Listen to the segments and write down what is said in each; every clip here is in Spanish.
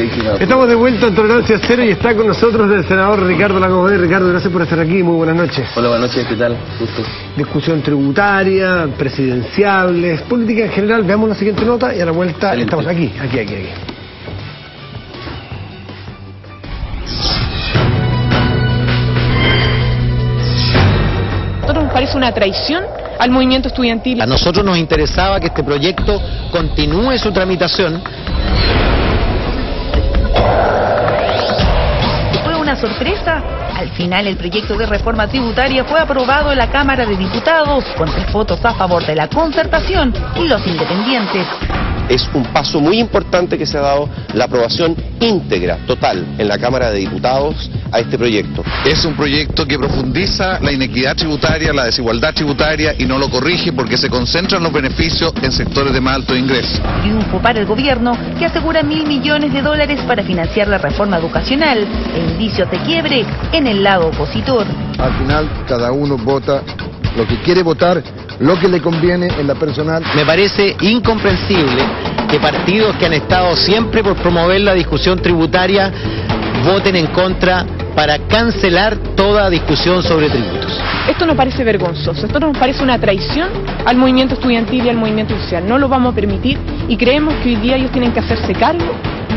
original. Estamos de vuelta en Tolerancia Cero y está con nosotros el senador Ricardo Lagos Verde. Ricardo, gracias por estar aquí, muy buenas noches. Hola, buenas noches, ¿qué tal? Gusto. Discusión tributaria, presidenciables, política en general. Veamos la siguiente nota y a la vuelta estamos aquí. Nos parece una traición al movimiento estudiantil. A nosotros nos interesaba que este proyecto continúe su tramitación. ¿Fue una sorpresa? Al final el proyecto de reforma tributaria fue aprobado en la Cámara de Diputados con 3 votos a favor de la concertación y los independientes. Es un paso muy importante que se ha dado la aprobación íntegra, total, en la Cámara de Diputados a este proyecto. Es un proyecto que profundiza la inequidad tributaria, la desigualdad tributaria y no lo corrige porque se concentran los beneficios en sectores de más alto ingreso. Triunfo para el gobierno que asegura $1.000 millones para financiar la reforma educacional e indicios de quiebre en el lado opositor. Al final cada uno vota lo que quiere votar, lo que le conviene en la personal. Me parece incomprensible que partidos que han estado siempre por promover la discusión tributaria voten en contra para cancelar toda discusión sobre tributos. Esto nos parece vergonzoso, esto nos parece una traición al movimiento estudiantil y al movimiento social. No lo vamos a permitir y creemos que hoy día ellos tienen que hacerse cargo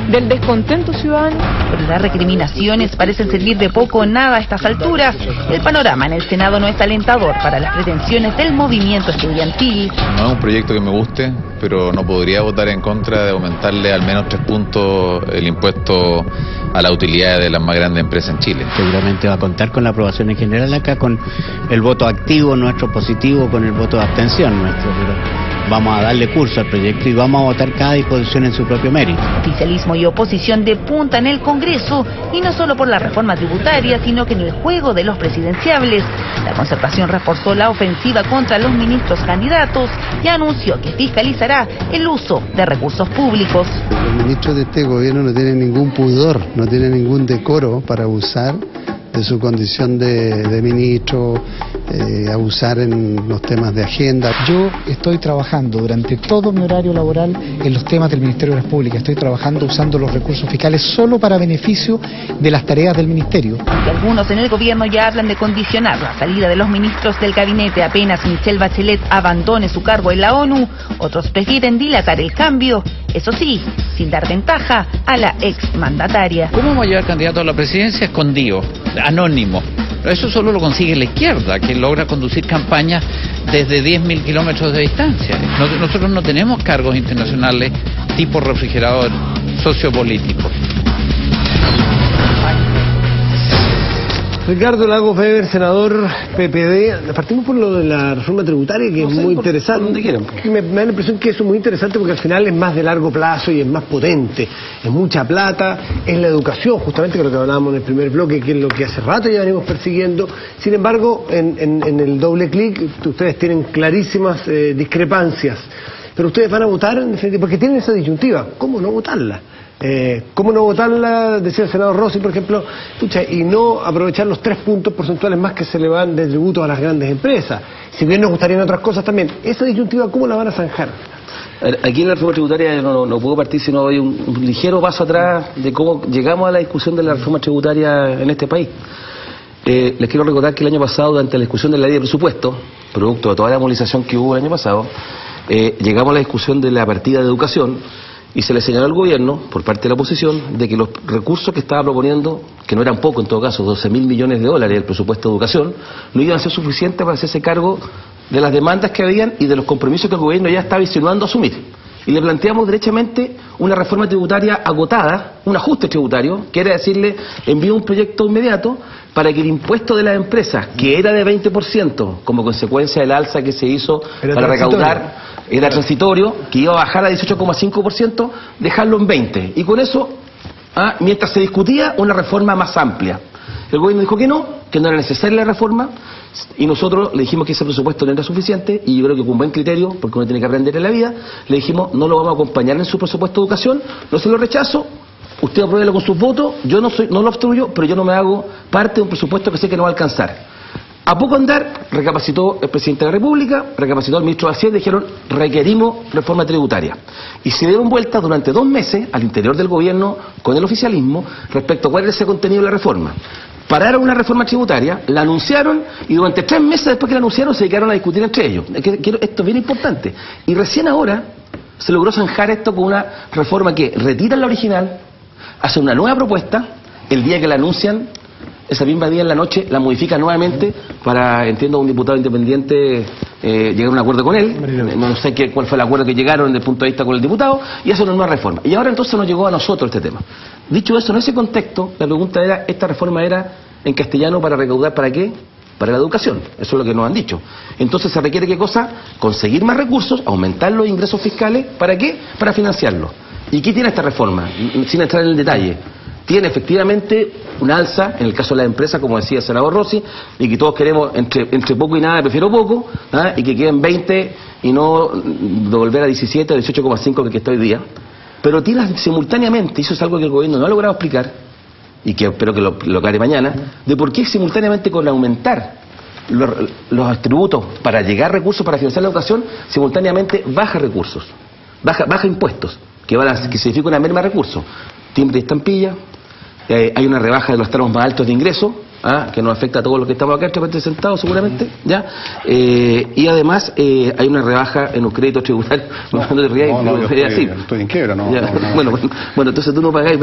del descontento ciudadano. Pero las recriminaciones parecen servir de poco o nada a estas alturas. El panorama en el Senado no es alentador para las pretensiones del movimiento estudiantil. No es un proyecto que me guste, pero no podría votar en contra de aumentarle al menos 3 puntos el impuesto a la utilidad de las más grandes empresas en Chile. Seguramente va a contar con la aprobación en general acá, con el voto activo nuestro positivo, con el voto de abstención nuestro, pero vamos a darle curso al proyecto y vamos a votar cada disposición en su propio mérito. Oficialismo y oposición de punta en el Congreso, y no solo por la reforma tributaria, sino que en el juego de los presidenciables. La concertación reforzó la ofensiva contra los ministros candidatos y anunció que fiscalizará el uso de recursos públicos. Los ministros de este gobierno no tienen ningún pudor, no tienen ningún decoro para abusar de su condición de ministro, abusar en los temas de agenda. Yo estoy trabajando durante todo mi horario laboral en los temas del Ministerio de las Públicas. Estoy trabajando usando los recursos fiscales solo para beneficio de las tareas del Ministerio. Aunque algunos en el gobierno ya hablan de condicionar la salida de los ministros del gabinete apenas Michelle Bachelet abandone su cargo en la ONU, otros prefieren dilatar el cambio, eso sí, sin dar ventaja a la exmandataria. ¿Cómo vamos a llevar candidato a la presidencia escondido, anónimo? Eso solo lo consigue la izquierda, que logra conducir campañas desde 10.000 kilómetros de distancia. Nosotros no tenemos cargos internacionales tipo refrigerador sociopolítico. Ricardo Lagos Weber, senador PPD. Partimos por lo de la reforma tributaria, que es muy interesante. Me da la impresión que eso es muy interesante porque al final es más de largo plazo y es más potente. Es mucha plata, es la educación, justamente, que es lo que hablábamos en el primer bloque, que es lo que hace rato ya venimos persiguiendo. Sin embargo, en el doble clic, ustedes tienen clarísimas discrepancias. Pero ustedes van a votar, en definitiva, porque tienen esa disyuntiva. ¿Cómo no votarla? ¿Cómo no votarla, decía el senador Rossi, por ejemplo, y no aprovechar los 3 puntos porcentuales más que se le van de tributo a las grandes empresas? Si bien nos gustarían otras cosas también. ¿Esa disyuntiva cómo la van a zanjar? Aquí en la reforma tributaria no puedo partir si no doy un ligero paso atrás de cómo llegamos a la discusión de la reforma tributaria en este país. Les quiero recordar que el año pasado, durante la discusión de la ley de presupuesto, producto de toda la movilización que hubo el año pasado, llegamos a la discusión de la partida de educación. Y se le señaló al gobierno, por parte de la oposición, de que los recursos que estaba proponiendo, que no eran poco en todo caso, $12.000 millones del presupuesto de educación, no iban a ser suficientes para hacerse cargo de las demandas que habían y de los compromisos que el gobierno ya estaba insinuando asumir. Y le planteamos derechamente una reforma tributaria agotada, un ajuste tributario, que era decirle, envío un proyecto inmediato para que el impuesto de las empresas, que era de 20%, como consecuencia del alza que se hizo para recaudar, era transitorio, que iba a bajar a 18,5%, dejarlo en 20%. Y con eso, mientras se discutía una reforma más amplia. El gobierno dijo que no era necesaria la reforma, y nosotros le dijimos que ese presupuesto no era suficiente, y yo creo que con buen criterio, porque uno tiene que aprender en la vida, le dijimos, no lo vamos a acompañar en su presupuesto de educación, no se lo rechazo, usted apruébelo con sus votos, yo no lo obstruyo, pero yo no me hago parte de un presupuesto que sé que no va a alcanzar. A poco andar, recapacitó el presidente de la República, recapacitó el ministro de Hacienda y dijeron, requerimos reforma tributaria. Y se dieron vueltas durante 2 meses al interior del gobierno con el oficialismo respecto a cuál era ese contenido de la reforma. Pararon una reforma tributaria, la anunciaron y durante 3 meses después que la anunciaron se dedicaron a discutir entre ellos. Esto es bien importante. Y recién ahora se logró zanjar esto con una reforma que retira la original, hace una nueva propuesta, el día que la anuncian, esa misma día en la noche la modifica nuevamente para, entiendo, un diputado independiente llegar a un acuerdo con él, no sé cuál fue el acuerdo que llegaron desde el punto de vista con el diputado, y hace una nueva reforma. Y ahora entonces nos llegó a nosotros este tema. Dicho eso, en ese contexto, la pregunta era, esta reforma era en castellano para recaudar, ¿para qué? Para la educación, eso es lo que nos han dicho. Entonces se requiere, ¿qué cosa? Conseguir más recursos, aumentar los ingresos fiscales, ¿para qué? Para financiarlo. ¿Y qué tiene esta reforma? Sin entrar en el detalle. Tiene efectivamente un alza, en el caso de las empresas, como decía el senador Rossi, y que todos queremos entre poco y nada, prefiero poco, ¿ah? Y que queden 20 y no devolver a 17 o 18,5 que está hoy día. Pero tiene simultáneamente, y eso es algo que el gobierno no ha logrado explicar, y que espero que lo aclare mañana, de por qué simultáneamente con aumentar los tributos para llegar recursos para financiar la educación, simultáneamente baja recursos, baja impuestos, que significa una merma de recursos, timbre y estampilla. Hay una rebaja de los tramos más altos de ingresos, que nos afecta a todos los que estamos acá sentados seguramente, ¿ya? Y además hay una rebaja en un crédito tributario. Estoy en quiebra, ¿no? Bueno, entonces tú no pagáis,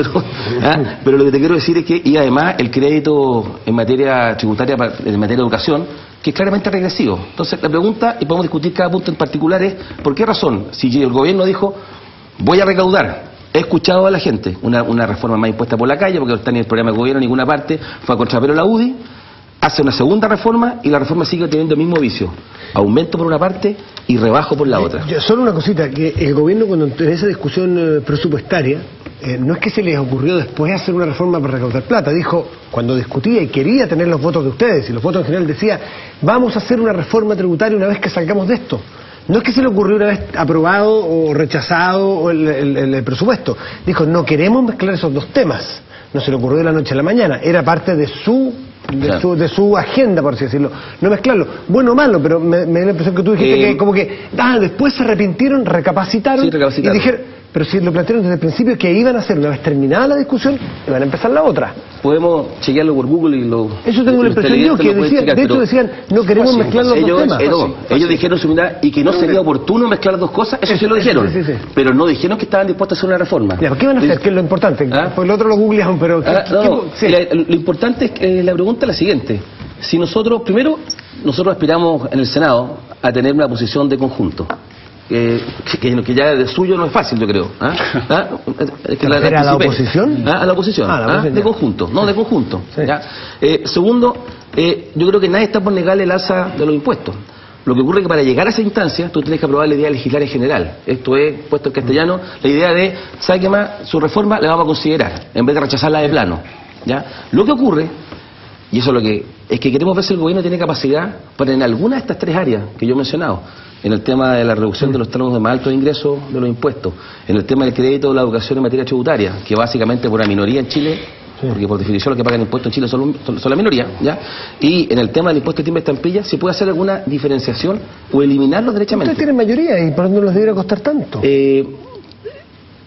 pero lo que te quiero decir es que, y además el crédito en materia tributaria, en materia de educación, que es claramente regresivo. Entonces la pregunta, y podemos discutir cada punto en particular, es ¿por qué razón? Si el gobierno dijo, voy a recaudar, he escuchado a la gente, una reforma más impuesta por la calle, porque no está ni el programa de gobierno en ninguna parte, fue a contrapelo la UDI, hace una segunda reforma y la reforma sigue teniendo el mismo vicio. Aumento por una parte y rebajo por la otra. Solo una cosita, que el gobierno cuando en esa discusión presupuestaria, no es que se les ocurrió después hacer una reforma para recaudar plata, dijo, cuando discutía y quería tener los votos de ustedes, y los votos en general decía, vamos a hacer una reforma tributaria una vez que salgamos de esto. No es que se le ocurrió una vez aprobado o rechazado el presupuesto. Dijo, no queremos mezclar esos dos temas. No se le ocurrió de la noche a la mañana. Era parte de su agenda, por así decirlo. No mezclarlo. Bueno o malo, pero me da la impresión que tú dijiste que como que después se arrepintieron, recapacitaron. Y dijeron, pero si lo plantearon desde el principio que iban a hacer, una vez terminada la discusión, iban a empezar la otra. Podemos chequearlo por Google y lo... Eso tengo la impresión yo, que de hecho decían, no queremos mezclar los dos temas. Ellos dijeron su unidad y que no sería oportuno mezclar dos cosas, eso sí lo dijeron. Sí. Pero no dijeron que estaban dispuestos a hacer una reforma. Ya, ¿qué van a hacer? ¿Qué es lo importante? Pues el otro lo googlearon, pero... Lo importante es que la pregunta es la siguiente. Si nosotros aspiramos en el Senado a tener una posición de conjunto, que ya de suyo no es fácil, yo creo. ¿A la oposición? A la oposición, de conjunto, no, de conjunto. Sí. Segundo, yo creo que nadie está por negarle el alza de los impuestos. Lo que ocurre es que para llegar a esa instancia, tú tienes que aprobar la idea de legislar en general. Esto es, puesto en castellano, la idea de, ¿sabe qué más? Su reforma la vamos a considerar, en vez de rechazarla de plano. ¿Ya? Lo que ocurre, y eso es que queremos ver si el gobierno tiene capacidad para en alguna de estas 3 áreas que yo he mencionado, en el tema de la reducción de los tramos de más altos ingresos de los impuestos, en el tema del crédito de la educación en materia tributaria, que básicamente por la minoría en Chile, porque por definición los que pagan impuestos en Chile son la minoría, ¿ya? Y en el tema del impuesto de timbre y estampilla, ¿se puede hacer alguna diferenciación o eliminarlos derechamente? Ustedes tienen mayoría y por dónde los debería costar tanto.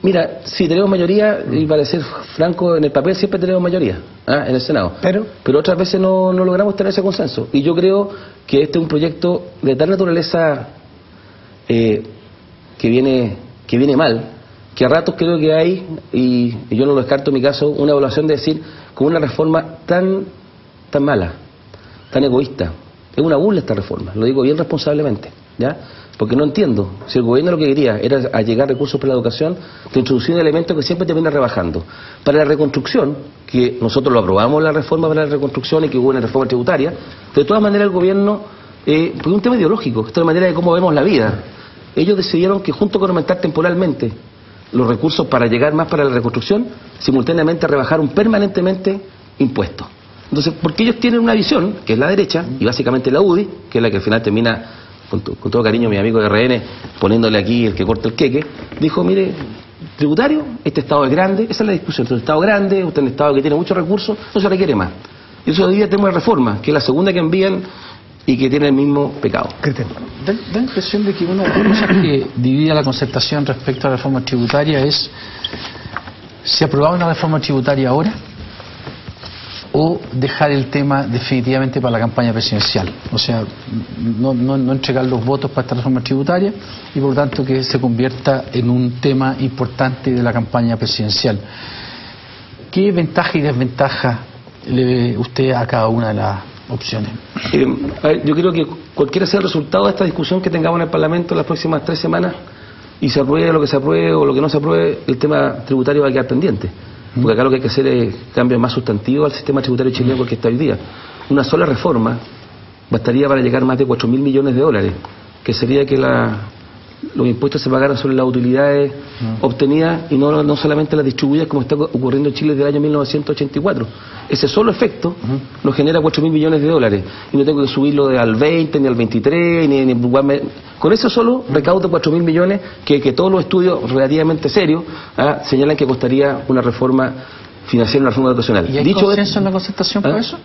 Mira, si tenemos mayoría, y para ser franco, en el papel siempre tenemos mayoría, en el Senado. Pero otras veces no logramos tener ese consenso. Y yo creo que este es un proyecto de tal naturaleza que viene mal, que a ratos creo que hay, y yo no lo descarto en mi caso, una evaluación de decir, con una reforma tan mala, tan egoísta. Es una burla esta reforma, lo digo bien responsablemente, ¿ya? Porque no entiendo, si el gobierno lo que quería era allegar recursos para la educación, te introducía un elemento que siempre termina rebajando. Para la reconstrucción, que nosotros lo aprobamos la reforma para la reconstrucción y que hubo una reforma tributaria, de todas maneras el gobierno, porque es un tema ideológico, esta es la manera de cómo vemos la vida. Ellos decidieron que junto con aumentar temporalmente los recursos para llegar más para la reconstrucción, simultáneamente rebajaron permanentemente impuestos. Entonces, porque ellos tienen una visión, que es la derecha, y básicamente la UDI, que es la que al final termina, con todo cariño, mi amigo de RN, poniéndole aquí el que corta el queque, dijo, mire, tributario, este Estado es grande, esa es la discusión, este Estado grande, usted es un Estado que tiene muchos recursos, no se requiere más. Y eso hoy día tenemos la reforma, que es la segunda que envían y que tiene el mismo pecado. Da la impresión de que una de las cosas que divide a la concertación respecto a la reforma tributaria es si aprobar una reforma tributaria ahora o dejar el tema definitivamente para la campaña presidencial. O sea, no entregar los votos para esta reforma tributaria y por lo tanto que se convierta en un tema importante de la campaña presidencial. ¿Qué ventaja y desventaja le ve usted a cada una de las opciones? Yo creo que cualquiera sea el resultado de esta discusión que tengamos en el Parlamento en las próximas 3 semanas y se apruebe lo que se apruebe o lo que no se apruebe, el tema tributario va a quedar pendiente. Porque acá lo que hay que hacer es cambios más sustantivos al sistema tributario chileno que está hoy día. Una sola reforma bastaría para llegar a más de 4.000 millones de dólares, que sería que los impuestos se pagaran sobre las utilidades obtenidas y no solamente las distribuidas como está ocurriendo en Chile desde el año 1984. Ese solo efecto nos genera 4.000 millones de dólares y no tengo que subirlo al 20, ni al 23, ni con eso solo recaudo 4.000 millones que todos los estudios relativamente serios señalan que costaría una reforma financiera, una reforma educacional. ¿Y hay consenso en la concertación por eso?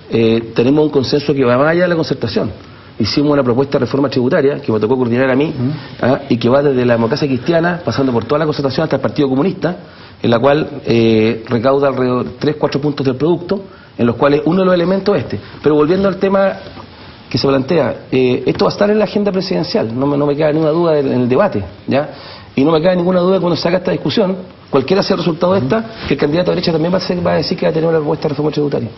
Tenemos un consenso que va más allá de la concertación. Hicimos una propuesta de reforma tributaria que me tocó coordinar a mí y que va desde la democracia cristiana, pasando por toda la concertación hasta el Partido Comunista, en la cual recauda alrededor de 3-4 puntos del producto, en los cuales uno de los elementos es este. Pero volviendo al tema que se plantea, esto va a estar en la agenda presidencial, no me queda ninguna duda en el debate, ¿ya? Y no me queda ninguna duda cuando se haga esta discusión, cualquiera sea el resultado de esta, que el candidato a derecha también va a decir que va a tener una propuesta de reforma tributaria.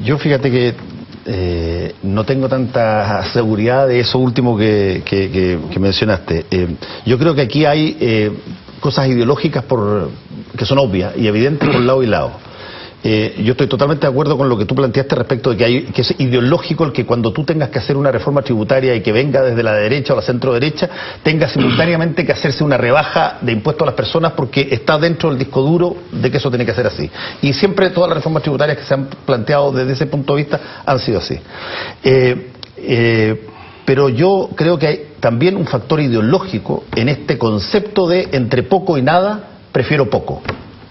Yo fíjate que no tengo tanta seguridad de eso último que mencionaste. Yo creo que aquí hay cosas ideológicas que son obvias y evidentes por lado y lado. Yo estoy totalmente de acuerdo con lo que tú planteaste respecto de que es ideológico el que cuando tú tengas que hacer una reforma tributaria y que venga desde la derecha o la centro derecha, tenga simultáneamente que hacerse una rebaja de impuestos a las personas porque está dentro del disco duro de que eso tiene que ser así. Y siempre todas las reformas tributarias que se han planteado desde ese punto de vista han sido así. Pero yo creo que hay también un factor ideológico en este concepto de entre poco y nada, prefiero poco.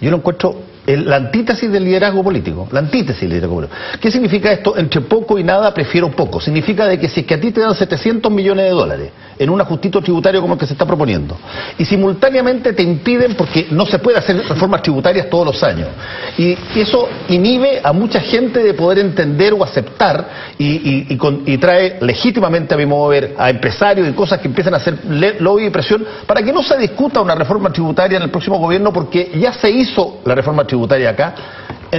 Yo lo encuentro la antítesis del liderazgo político, la antítesis del liderazgo político. ¿Qué significa esto? Entre poco y nada prefiero poco. Significa de que si es que a ti te dan 700 millones de dólares en un ajustito tributario como el que se está proponiendo y simultáneamente te impiden, porque no se puede hacer reformas tributarias todos los años, y eso inhibe a mucha gente de poder entender o aceptar y trae legítimamente, a mi modo de ver, a empresarios y cosas que empiezan a hacer lobby y presión para que no se discuta una reforma tributaria en el próximo gobierno, porque ya se hizo la reforma tributaria acá.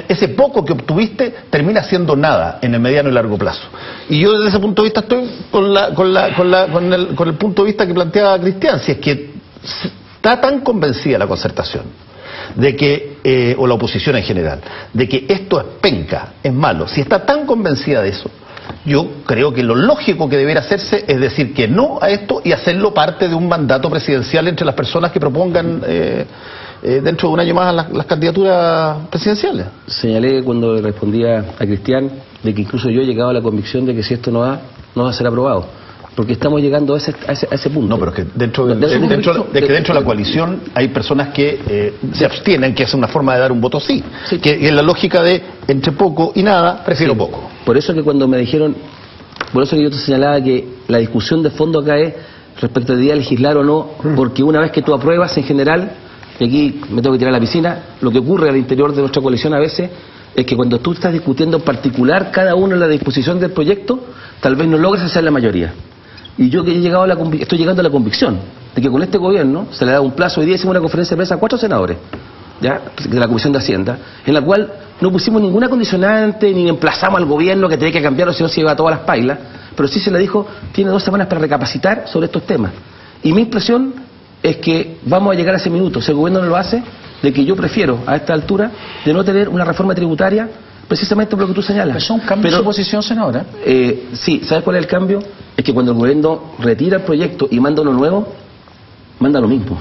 Ese poco que obtuviste termina siendo nada en el mediano y largo plazo. Y yo desde ese punto de vista estoy con el punto de vista que planteaba Cristian, si es que está tan convencida la concertación de que, o la oposición en general, de que esto es penca, es malo, si está tan convencida de eso, yo creo que lo lógico que debería hacerse es decir que no a esto y hacerlo parte de un mandato presidencial entre las personas que propongan dentro de un año más las candidaturas presidenciales. Señalé cuando le respondía a Cristian de que incluso yo he llegado a la convicción de que si esto no va a ser aprobado, porque estamos llegando a ese punto. No, pero es que dentro de la coalición hay personas que se abstienen, que es una forma de dar un voto sí, que es la lógica de entre poco y nada, prefiero poco. Por eso que cuando me dijeron, por eso que yo te señalaba que la discusión de fondo acá es respecto de legislar o no, porque una vez que tú apruebas en general, y aquí me tengo que tirar a la piscina, lo que ocurre al interior de nuestra coalición a veces es que cuando tú estás discutiendo en particular cada uno en la disposición del proyecto, tal vez no logres hacer la mayoría. Y yo que estoy llegando a la convicción de que con este gobierno se le da un plazo. Hoy día hicimos una conferencia de prensa a 4 senadores, ¿ya?, de la Comisión de Hacienda, en la cual no pusimos ninguna condicionante ni emplazamos al gobierno que tenía que cambiarlo, si no se iba a todas las pailas, pero sí se le dijo, tiene 2 semanas para recapacitar sobre estos temas. Y mi impresión es que vamos a llegar a ese minuto, si el gobierno no lo hace, de que yo prefiero a esta altura de no tener una reforma tributaria precisamente por lo que tú señalas. ¿Pero es un cambio en su posición, senadora? Sí, ¿sabes cuál es el cambio? Es que cuando el gobierno retira el proyecto y manda uno nuevo, manda lo mismo.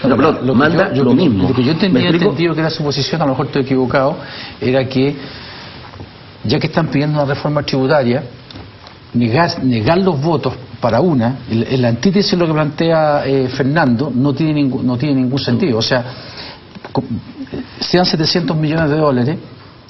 Manda lo mismo. Lo que yo entendido que era su posición, a lo mejor estoy equivocado, era que ya que están pidiendo una reforma tributaria, negar los votos para una, en la antítesis de lo que plantea Fernando, no tiene ningún sentido. O sea, sean 700 millones de dólares,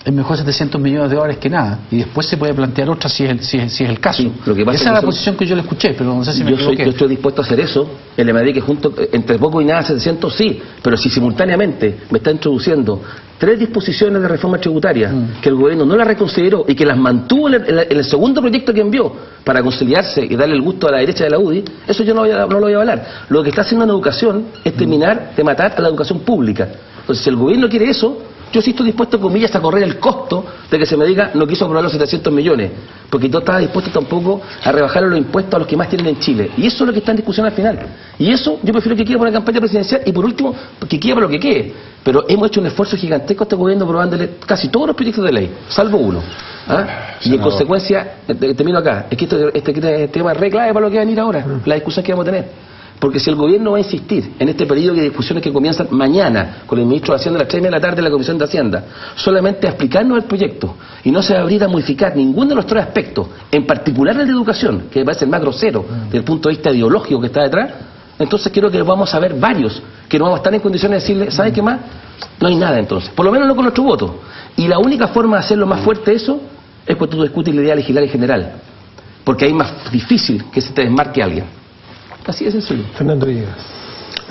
es mejor 700 millones de dólares que nada, y después se puede plantear otra si es el caso. Sí, lo que pasa esa es la posición que yo le escuché, pero no sé si me equivoqué. Yo estoy dispuesto a hacer eso, en la medida que junto, entre poco y nada 700 sí, pero si simultáneamente me está introduciendo 3 disposiciones de reforma tributaria que el gobierno no las reconsideró y que las mantuvo en el segundo proyecto que envió para conciliarse y darle el gusto a la derecha de la UDI, eso yo no lo voy a avalar. Lo que está haciendo en educación es terminar de matar a la educación pública. Entonces, si el gobierno quiere eso, yo sí estoy dispuesto, comillas, a correr el costo de que se me diga no quiso aprobar los 700 millones, porque no estaba dispuesto tampoco a rebajar los impuestos a los que más tienen en Chile. Y eso es lo que está en discusión al final. Y eso yo prefiero que quede por la campaña presidencial y por último, que quede para lo que quede. Pero hemos hecho un esfuerzo gigantesco a este gobierno aprobándole casi todos los proyectos de ley, salvo uno. Y en consecuencia, termino acá, es que este tema es re clave para lo que va a venir ahora, la discusión que vamos a tener. Porque si el gobierno va a insistir en este periodo de discusiones que comienzan mañana con el ministro de Hacienda a las 3:30 de la tarde en la Comisión de Hacienda, solamente a explicarnos el proyecto y no se va a abrir a modificar ninguno de los 3 aspectos, en particular el de educación, que me parece el más grosero desde el punto de vista ideológico que está detrás, entonces creo que vamos a ver varios que no vamos a estar en condiciones de decirle, ¿sabe qué más? No hay nada entonces, por lo menos no con nuestro voto. Y la única forma de hacerlo más fuerte eso es cuando tú discutes la idea legislar en general, porque ahí es más difícil que se te desmarque alguien. Así es sencillo. Fernando Villegas.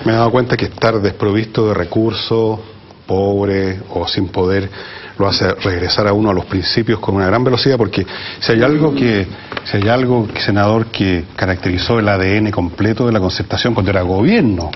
Me he dado cuenta que estar desprovisto de recursos, pobre o sin poder, lo hace regresar a uno a los principios con una gran velocidad, porque si hay algo, senador, que caracterizó el ADN completo de la Concertación cuando era gobierno,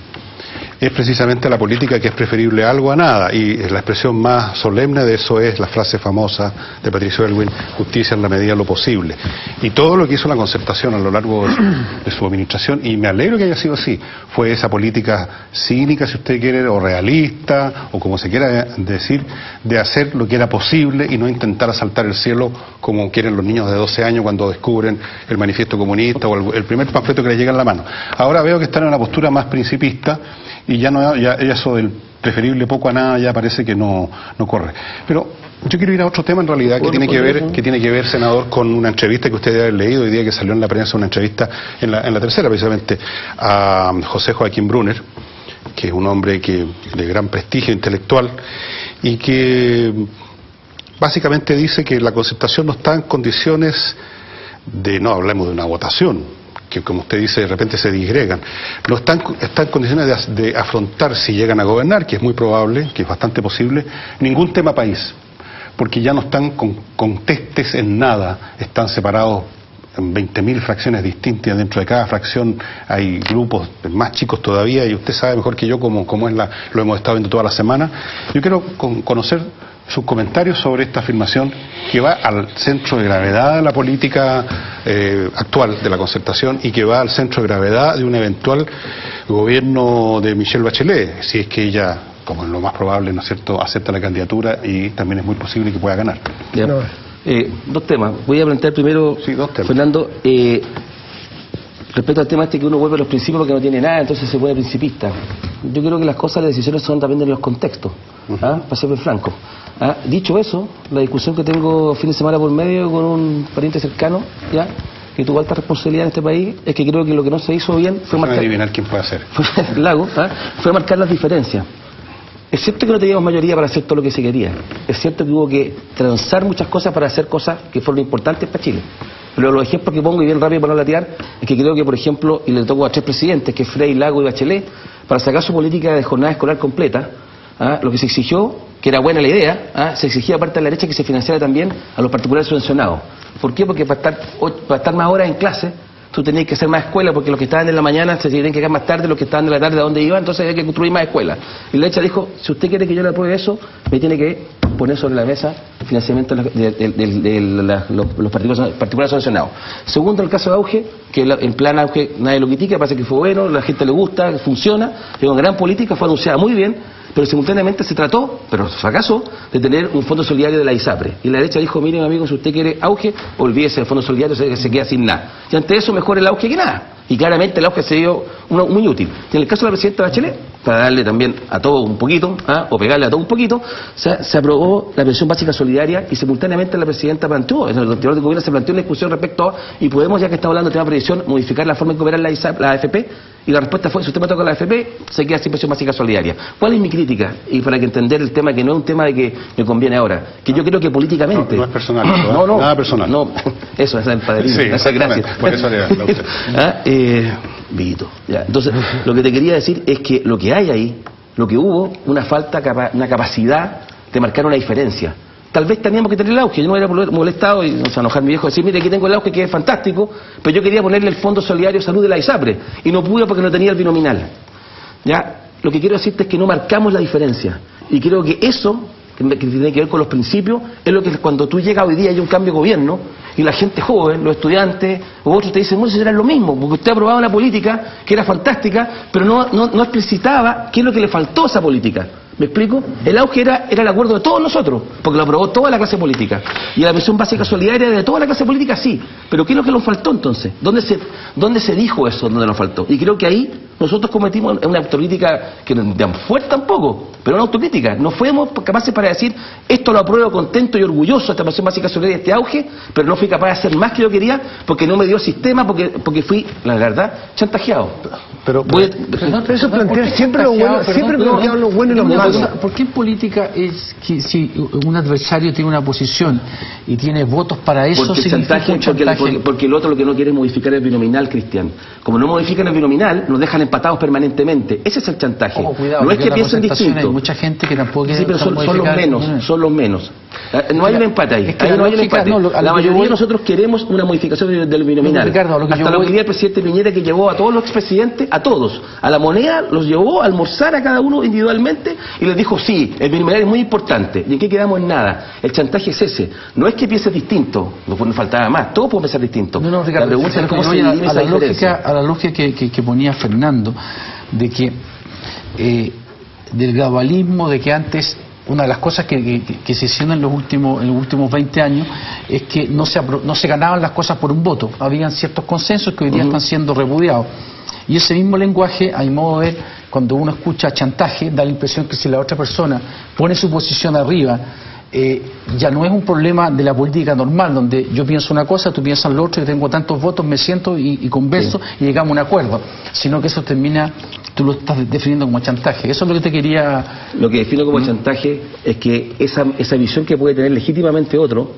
es precisamente la política que es preferible algo a nada, y la expresión más solemne de eso es la frase famosa de Patricio Aylwin, justicia en la medida de lo posible. Y todo lo que hizo la Concertación a lo largo de su administración, y me alegro que haya sido así, fue esa política cínica, si usted quiere, o realista, o como se quiera decir, de hacer lo que era posible y no intentar asaltar el cielo como quieren los niños de 12 años cuando descubren el manifiesto comunista o el primer panfleto que les llega en la mano. Ahora veo que están en una postura más principista, y ya eso del preferible poco a nada ya parece que no corre. Pero yo quiero ir a otro tema en realidad que tiene que ver, senador, con una entrevista que usted debe haber leído hoy día, que salió en la prensa, una entrevista en la tercera precisamente a José Joaquín Brunner, que es un hombre de gran prestigio intelectual y que básicamente dice que la Concertación no está en condiciones de, no hablemos de una votación, que como usted dice de repente se disgregan, no está en condiciones de afrontar, si llegan a gobernar, que es muy probable, que es bastante posible, ningún tema país, porque ya no están con contestes en nada, están separados en 20.000 fracciones distintas, dentro de cada fracción hay grupos más chicos todavía, y usted sabe mejor que yo cómo es lo hemos estado viendo toda la semana. Yo quiero conocer sus comentarios sobre esta afirmación que va al centro de gravedad de la política actual de la Concertación y que va al centro de gravedad de un eventual gobierno de Michelle Bachelet, si es que ella, como es lo más probable, ¿no es cierto?, acepta la candidatura, y también es muy posible que pueda ganar. Dos temas. Voy a plantear primero, Fernando, respecto al tema que uno vuelve a los principios porque no tiene nada, entonces se pone principista. Yo creo que las cosas, las decisiones son también de los contextos, para ser muy franco. Dicho eso, la discusión que tengo fin de semana por medio con un pariente cercano, que tuvo alta responsabilidad en este país, es que creo que lo que no se hizo bien fue marcar... adivinar quién puede hacer. Fue marcar las diferencias. Es cierto que no teníamos mayoría para hacer todo lo que se quería. Es cierto que hubo que transar muchas cosas para hacer cosas que fueron importantes para Chile. Pero los ejemplos que pongo, y bien rápido para no latear, es que creo que, por ejemplo, y le toco a 3 presidentes, que es Frei, Lago y Bachelet, para sacar su política de jornada escolar completa, lo que se exigió, que era buena la idea, se exigía aparte de la derecha que se financiara también a los particulares subvencionados. ¿Por qué? Porque para estar más horas en clase, tú tenías que hacer más escuela, porque los que estaban en la mañana se tenían que quedar más tarde, los que estaban en la tarde a dónde iban, entonces hay que construir más escuelas. Y la derecha dijo, si usted quiere que yo le apruebe eso, me tiene que poner sobre la mesa el financiamiento de los particulares subvencionados. Segundo, el caso de Auge, que el plan Auge nadie lo critica, parece que fue bueno, la gente le gusta, funciona, es una gran política, fue anunciada muy bien, pero simultáneamente se trató, pero fracasó, de tener un fondo solidario de la ISAPRE. Y la derecha dijo, miren amigos, si usted quiere Auge, olvídese del fondo solidario, se queda sin nada. Y ante eso, mejor el Auge que nada. Y claramente el auge se dio muy útil. Y en el caso de la presidenta Bachelet, para darle también a todo un poquito, o pegarle a todo un poquito, se aprobó la pensión básica solidaria y simultáneamente la presidenta planteó, en el anterior gobierno se planteó una discusión respecto a, y podemos, ya que estamos hablando de tema de previsión, modificar la forma en que operar la AFP, y la respuesta fue, si usted me toca la AFP, se queda sin pensión básica solidaria. ¿Cuál es mi crítica? Y para que entender el tema, que no es un tema de que me conviene ahora, que yo creo que políticamente... No es personal, no, nada personal. No, eso es el padrino, sí, esa gracia. Por eso Vito, ya. Entonces, lo que te quería decir es que lo que hay ahí, lo que hubo, una capacidad de marcar una diferencia. Tal vez teníamos que tener el auge, yo no me hubiera molestado y no se enojar mi viejo decir, mire, aquí tengo el auge que es fantástico, pero yo quería ponerle el Fondo Solidario de Salud de la ISAPRE y no pude porque no tenía el binominal. Ya, lo que quiero decirte es que no marcamos la diferencia y creo que eso, que tiene que ver con los principios, es lo que cuando tú llegas hoy día y hay un cambio de gobierno y la gente joven, los estudiantes o otros te dicen, bueno, eso será lo mismo, porque usted ha aprobado una política que era fantástica, pero no explicitaba qué es lo que le faltó a esa política. ¿Me explico? El auge era el acuerdo de todos nosotros, porque lo aprobó toda la clase política. Y la pensión básica solidaria de toda la clase política, sí. Pero ¿qué es lo que nos faltó entonces? ¿Dónde se dijo eso, dónde nos faltó? Y creo que ahí nosotros cometimos una autocrítica que no fue tampoco, pero una autocrítica. No fuimos capaces para decir, esto lo apruebo contento y orgulloso, esta pensión básica solidaria, este auge, pero no fui capaz de hacer más que yo quería, porque no me dio el sistema, porque fui, la verdad, chantajeado. Pero eso plantea siempre lo bueno, siempre planteamos lo bueno y lo malo. ¿Por qué en política es que si un adversario tiene una posición y tiene votos para eso, porque significa un chantaje? Porque el otro lo que no quiere es modificar el binominal, Cristian. Como no modifican el binominal, nos dejan empatados permanentemente. Ese es el chantaje. Cuidado, no es que piensen distinto. Hay mucha gente que tampoco quiere. Sí, pero son los menos. No hay un empate ahí. Ahí no hay un empate. La mayoría de nosotros queremos una modificación del binominal. Ricardo, hasta lo que quería el presidente Piñera, que llevó a todos los expresidentes, a todos, a la moneda, los llevó a almorzar a cada uno individualmente y les dijo, sí, el binominal es muy importante. ¿Y en qué quedamos? En nada. El chantaje es ese. No es que pienses distinto, no faltaba más, todos podemos pensar distinto. No, Ricardo, la pregunta es cómo se divide esa diferencia. A la lógica que ponía Fernando, de que del globalismo, de que antes una de las cosas que se hicieron en los últimos 20 años es que no se ganaban las cosas por un voto, habían ciertos consensos que hoy día están siendo repudiados. Y ese mismo lenguaje, a mi modo de ver, cuando uno escucha chantaje, da la impresión que si la otra persona pone su posición arriba, ya no es un problema de la política normal, donde yo pienso una cosa, tú piensas lo otro, yo tengo tantos votos, me siento y converso y llegamos a un acuerdo, sino que eso termina, tú lo estás definiendo como chantaje. Eso es lo que te quería... Lo que defino como chantaje es que esa visión que puede tener legítimamente otro,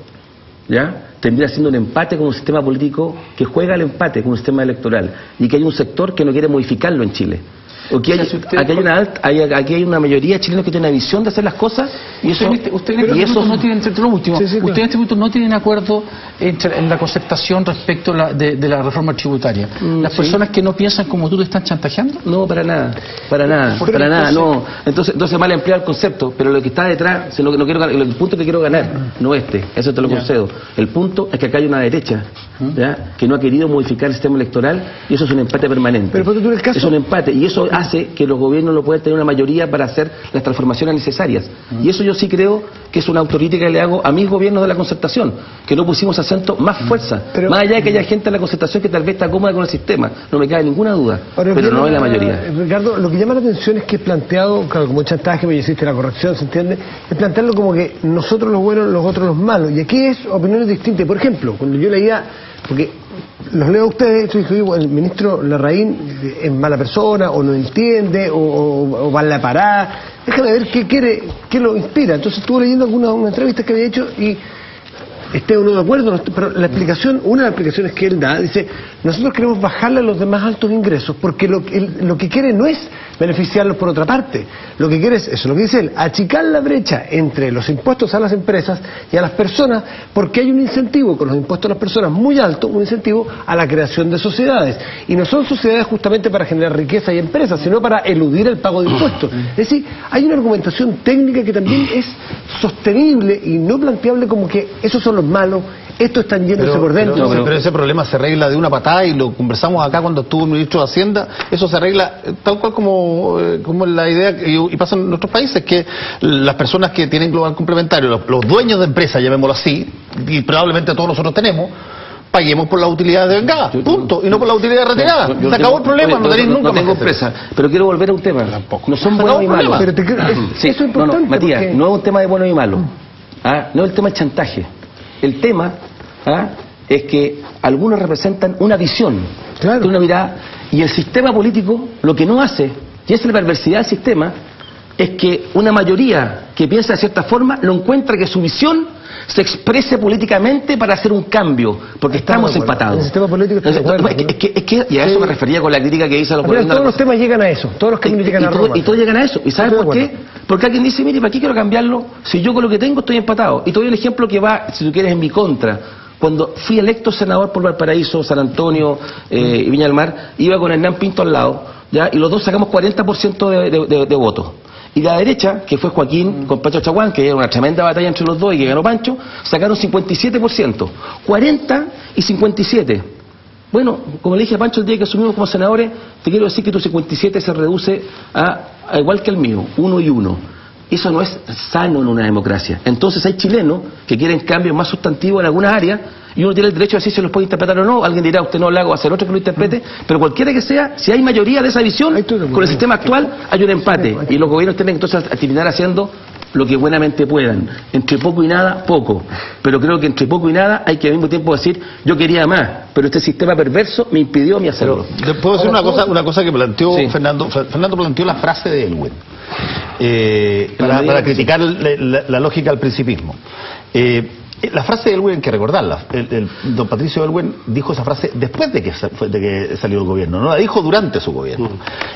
¿ya?, tendría siendo un empate con un sistema político que juega al empate con un sistema electoral y que hay un sector que no quiere modificarlo en Chile. Aquí hay una mayoría de chilenos que tiene una visión de hacer las cosas y eso no tienen, entre lo último, ustedes en este momento no tienen acuerdo en la concertación respecto de la reforma tributaria. ¿Las personas que no piensan como tú te están chantajeando? No, para nada, no. Entonces mal empleado el concepto, pero lo que está detrás, el punto que quiero ganar, no eso te lo concedo. El punto es que acá hay una derecha, ¿ya?, que no ha querido modificar el sistema electoral y eso es un empate permanente. Pero tú el caso... Es un empate y eso hace que los gobiernos no puedan tener una mayoría para hacer las transformaciones necesarias. Y eso yo sí creo que es una autocrítica que le hago a mis gobiernos de la concertación, que no pusimos acento más fuerza. Más allá de que haya gente en la concertación que tal vez está cómoda con el sistema, no me cabe ninguna duda, pero no es la mayoría. Ricardo, lo que llama la atención es que es planteado, claro, como chantaje, me hiciste la corrección, ¿se entiende? Es plantearlo como que nosotros los buenos, los otros los malos. Y aquí es opiniones distintas. Por ejemplo, cuando yo leía, porque los leo a ustedes, yo dije, el ministro Larraín es mala persona, o no entiende, o va a la parada. Déjame ver qué lo inspira. Entonces estuve leyendo una entrevista que había hecho y esté o no de acuerdo, pero una de las explicaciones que él da, dice, nosotros queremos bajarle a los demás altos ingresos, porque lo que quiere no es beneficiarlos por otra parte, lo que quiere es, eso es lo que dice él, achicar la brecha entre los impuestos a las empresas y a las personas, porque hay un incentivo con los impuestos a las personas muy alto, un incentivo a la creación de sociedades, y no son sociedades justamente para generar riqueza y empresas, sino para eludir el pago de impuestos. Es decir, hay una argumentación técnica que también es sostenible y no planteable como que esos son los malos, estos están yéndose por dentro. Pero ese problema se arregla de una patada y lo conversamos acá cuando estuvo el ministro de Hacienda. Eso se arregla tal cual como la idea, y pasa en otros países, que las personas que tienen global complementario, los dueños de empresas, llamémoslo así, y probablemente todos nosotros tenemos, paguemos por las utilidades de vengada, punto, y no por la utilidad de retirada. Se acabó el problema, no tenéis nunca. No tengo empresa, pero quiero volver a un tema. No son buenos y malos. Eso es importante. Matías, no es un tema de bueno y malo. No es el tema del chantaje. El tema es que algunos representan una visión, una mirada, y el sistema político lo que no hace, y esa es la perversidad del sistema, es que una mayoría que piensa de cierta forma lo encuentra que su visión se exprese políticamente para hacer un cambio, porque estamos empatados. El sistema político está y a eso me refería con la crítica que hizo a los políticos. Todos los temas llegan a eso, todos los caminos llegan a Roma. Y todos llegan a eso. ¿Y sabes por qué? Porque alguien dice, mire, ¿para qué quiero cambiarlo? Si yo con lo que tengo estoy empatado. Y te doy un ejemplo que va, si tú quieres, en mi contra. Cuando fui electo senador por Valparaíso, San Antonio y Viña del Mar, iba con Hernán Pinto al lado, ¿ya? Y los dos sacamos 40% de votos. Y la derecha, que fue Joaquín con Pancho Chaguán, que era una tremenda batalla entre los dos y que ganó Pancho, sacaron 57%. 40 y 57. Bueno, como le dije a Pancho el día que asumimos como senadores, te quiero decir que tu 57 se reduce a igual que el mío, 1 y 1. Eso no es sano en una democracia. Entonces hay chilenos que quieren cambios más sustantivos en algunas áreas y uno tiene el derecho a decir si los puede interpretar o no. Alguien dirá, usted no lo haga, va a ser otro que lo interprete, pero cualquiera que sea, si hay mayoría de esa visión, con el sistema actual hay un empate. Y los gobiernos tienen entonces a terminar haciendo lo que buenamente puedan. Entre poco y nada, poco. Pero creo que entre poco y nada hay que al mismo tiempo decir, yo quería más, pero este sistema perverso me impidió mi hacerlo. ¿Puedo decir una cosa que planteó Fernando? Fernando planteó la frase de Elwin. Para criticar la lógica del principismo. La frase de Elwin hay que recordarla. Don Patricio Elwin dijo esa frase después de que salió el gobierno, no la dijo durante su gobierno.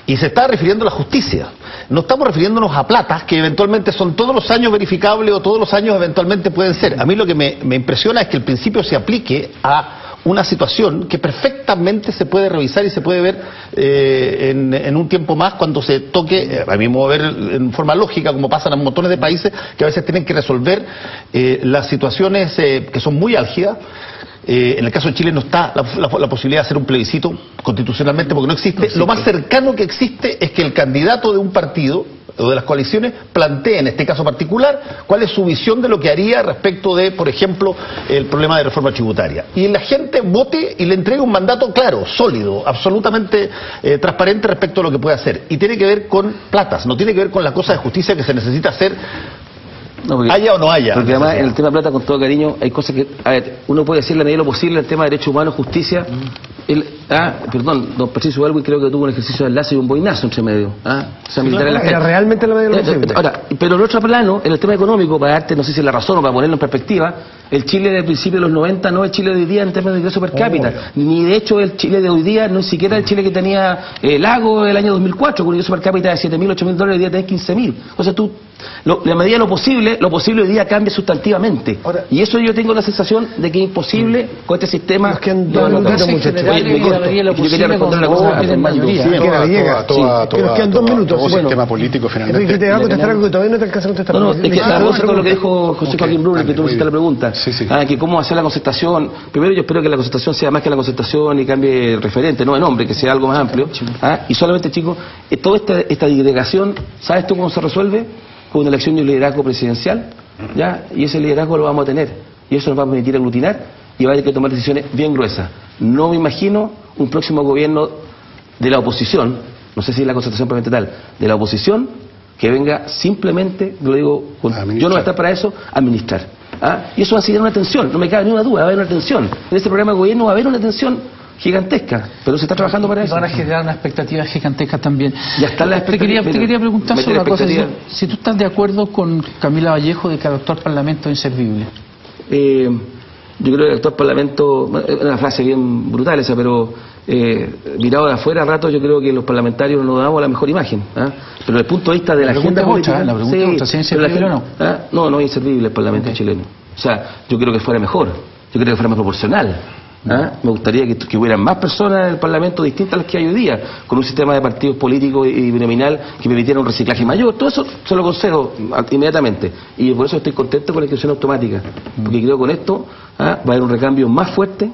Y se está refiriendo a la justicia. No estamos refiriéndonos a platas que eventualmente son todos los años verificables o todos los años eventualmente pueden ser. A mí lo que me impresiona es que el principio se aplique a una situación que perfectamente se puede revisar y se puede ver en un tiempo más cuando se toque, a mi modo de ver, en forma lógica, como pasa en montones de países que a veces tienen que resolver las situaciones que son muy álgidas. En el caso de Chile no está la posibilidad de hacer un plebiscito constitucionalmente porque no existe. Lo más cercano que existe es que el candidato de un partido o de las coaliciones plantee en este caso particular cuál es su visión de lo que haría respecto de, por ejemplo, el problema de reforma tributaria. Y la gente vote y le entregue un mandato claro, sólido, absolutamente transparente respecto a lo que puede hacer. Y tiene que ver con platas, no tiene que ver con la cosa de justicia que se necesita hacer. Haya o no haya. Porque además en el tema de plata, con todo cariño, hay cosas que, a ver, uno puede decir la medida de lo posible en el tema de derechos humanos, justicia. Don Patricio Elwin creo que tuvo un ejercicio de enlace y un boinazo entre medio. O sea, militar en la era realmente la medida de lo posible. Ahora, pero en otro plano, en el tema económico, para darte, no sé si es la razón o para ponerlo en perspectiva, el Chile del principio de los 90 no es el Chile de hoy día en términos de ingreso per cápita. Ni de hecho el Chile de hoy día, no siquiera el Chile que tenía Lago el año 2004, con un ingreso per cápita de $7.000, $8.000, hoy día tenés $15.000. O sea, la medida de lo posible hoy día cambia sustantivamente. Ahora, y eso yo tengo la sensación de que es imposible con este sistema. Nos quedan 2 minutitos, muchachos. Yo quería responder una cosa a mayoría. Nos quedan 2 minutos. Todo sistema político finalmente. Enrique, te va a contestar algo que todavía no te alcanza a contestar. No, es que a propósito de lo que dijo José Joaquín Brunner, que tú me hiciste la pregunta, que cómo hacer la concertación. Primero yo espero que la concertación sea más que la concertación y cambie el referente, no de nombre, que sea algo más amplio. Y solamente, chicos, toda esta disgregación, ¿sabes tú cómo se resuelve? Con una elección de un liderazgo presidencial, ¿ya? Y ese liderazgo lo vamos a tener. Y eso nos va a permitir aglutinar y va a tener que tomar decisiones bien gruesas. No me imagino un próximo gobierno de la oposición, no sé si es la concertación propiamente tal, de la oposición, que venga simplemente, lo digo, yo no voy a estar para eso, administrar. Y eso va a seguir una tensión, no me cabe ni una duda, va a haber una tensión. En este programa de gobierno va a haber una tensión gigantesca, pero se está trabajando para eso. Van a generar una expectativa gigantesca también. Ya está la expectativa. Te quería preguntar sobre una cosa, si tú estás de acuerdo con Camila Vallejo de que el actual Parlamento es inservible. Yo creo que el actual Parlamento, es una frase bien brutal esa, pero mirado de afuera a rato yo creo que los parlamentarios no damos la mejor imagen. Pero desde el punto de vista de la gente política, la pregunta es otra, ¿es inservible o no? No es inservible el Parlamento chileno. O sea, yo creo que fuera mejor, yo creo que fuera más proporcional. Me gustaría que hubieran más personas en el Parlamento distintas a las que hay hoy día, con un sistema de partidos políticos y binominal que permitiera un reciclaje mayor. Todo eso se lo concedo inmediatamente. Y por eso estoy contento con la inscripción automática. Porque creo que con esto va a haber un recambio más fuerte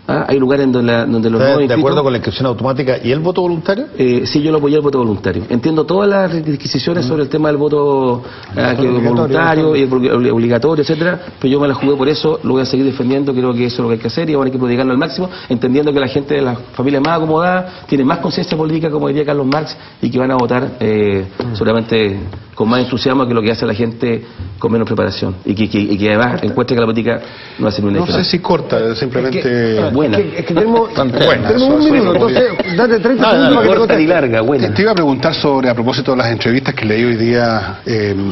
Hay lugares donde los nuevos ¿De acuerdo con la inscripción automática y el voto voluntario? Sí, yo lo apoyé el voto voluntario. Entiendo todas las disquisiciones sobre el tema del voto voluntario y obligatorio, etcétera, pero yo me la jugué por eso, lo voy a seguir defendiendo, creo que eso es lo que hay que hacer y ahora hay que prodigarlo al máximo, entendiendo que la gente de las familias más acomodadas tiene más conciencia política, como diría Carlos Marx, y que van a votar seguramente con más entusiasmo que lo que hace la gente con menos preparación y que además encuentre que la política no hace una diferencia. No sé si corta, simplemente buena. Es que tenemos buena, un minuto, entonces date 30 segundos para que corta y larga, buena. Te iba a preguntar sobre, a propósito de las entrevistas que leí hoy día,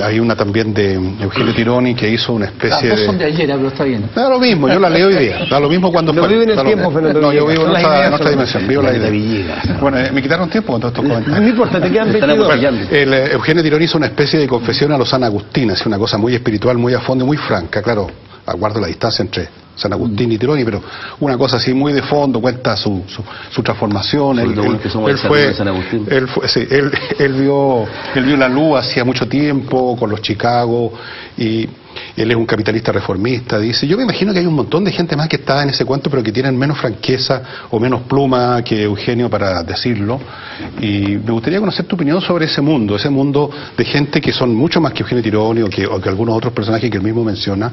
hay una también de Eugenio Tironi que hizo una especie de... son de ayer, pero está bien. Da lo mismo, yo la leí hoy día, da lo mismo cuando fue. No vive en el tiempo, Fernando. No, yo vivo en otra dimensión, vivo la idea. Bueno, me quitaron tiempo con todos estos comentarios. No importa, te quedan 22. Eugenio Tironi hizo una especie de confesión a los San Agustín, es una cosa muy espiritual, muy a fondo y muy franca, claro, guardo la distancia entre San Agustín y Tironi, pero una cosa así muy de fondo, cuenta su transformación. Él vio la luz hacía mucho tiempo con los Chicago y él es un capitalista reformista, dice. Yo me imagino que hay un montón de gente más que está en ese cuento, pero que tienen menos franqueza o menos pluma que Eugenio para decirlo. Y me gustaría conocer tu opinión sobre ese mundo de gente que son mucho más que Eugenio Tironi o que algunos otros personajes que él mismo menciona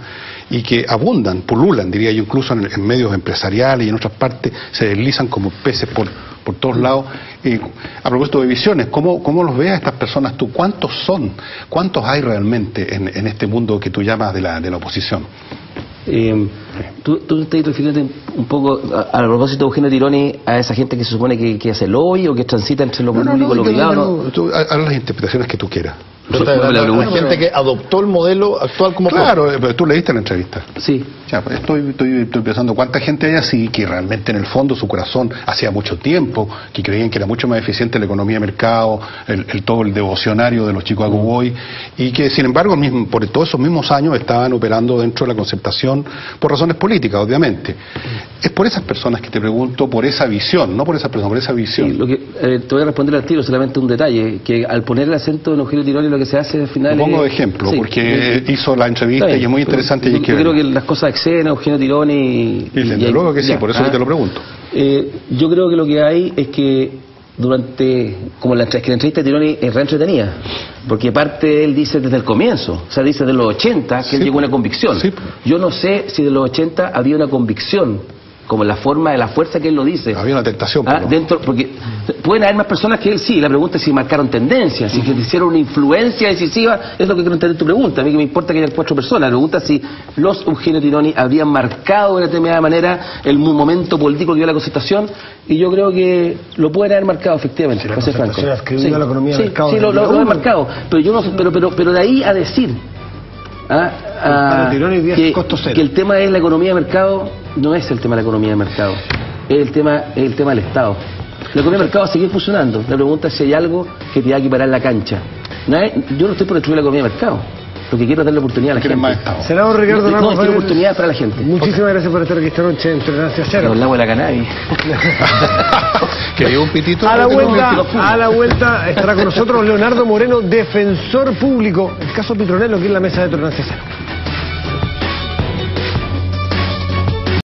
y que abundan, pululan, diría yo, incluso en medios empresariales y en otras partes, se deslizan como peces por todos lados. A propósito de visiones, ¿cómo los ves a estas personas tú? ¿Cuántos son? ¿Cuántos hay realmente en este mundo que tú llamas de la oposición? ¿Tú estás refiriendo un poco a propósito de Eugenio Tironi a esa gente que se supone que hace el hoy o que transita entre lo público y lo privado? A las interpretaciones que tú quieras. La gente que adoptó el modelo actual como claro, pero tú leíste la entrevista. Sí. Ya, pues estoy pensando cuánta gente hay así que realmente en el fondo su corazón hacía mucho tiempo que creían que era mucho más eficiente la economía de mercado, todo el devocionario de los Chicago Boys y que sin embargo por todos esos mismos años estaban operando dentro de la concertación por razones políticas, obviamente. Es por esas personas que te pregunto, por esa visión, no por esas personas, por esa visión. Sí, te voy a responder al tiro, solamente un detalle, que al poner el acento en Eugenio Tironi lo que se hace al final lo pongo de ejemplo, sí, porque hizo la entrevista y es muy interesante. Yo creo que las cosas exceden a Eugenio Tironi. Desde luego que sí, por eso que te lo pregunto. Yo creo que lo que hay es que como la entrevista de Tironi es re entretenida, porque parte él dice desde el comienzo, o sea, dice de los 80 que él llegó a una convicción. Sí. Yo no sé si de los 80 había una convicción como la forma de la fuerza que él lo dice. Había una tentación. Porque pueden haber más personas que él, sí. La pregunta es si marcaron tendencias, si hicieron una influencia decisiva. Es lo que quiero entender tu pregunta. A mí que me importa que hayan 4 personas. La pregunta es si los Eugenio Tironi habían marcado de determinada manera el momento político que dio la concertación. Y yo creo que lo pueden haber marcado, efectivamente. La concertación escribió la economía de mercado. Sí, lo han marcado. Pero yo no, pero de ahí a decir que el tema es la economía de mercado, no es el tema de la economía de mercado, es el tema del Estado. La economía de mercado va a seguir funcionando. La pregunta es si hay algo que te va a equiparar la cancha. Yo no estoy por destruir la economía de mercado. Lo que quiero es darle oportunidad a la gente. Senador Ricardo Lagos, quiero oportunidad para la gente. Muchísimas gracias por estar aquí esta noche en Tolerancia Cero. Los lagos de la cannabis. ¿Quería un pitito? A la vuelta estará con nosotros Leonardo Moreno, defensor público. El caso Petronello, aquí en la mesa de Tolerancia Cero.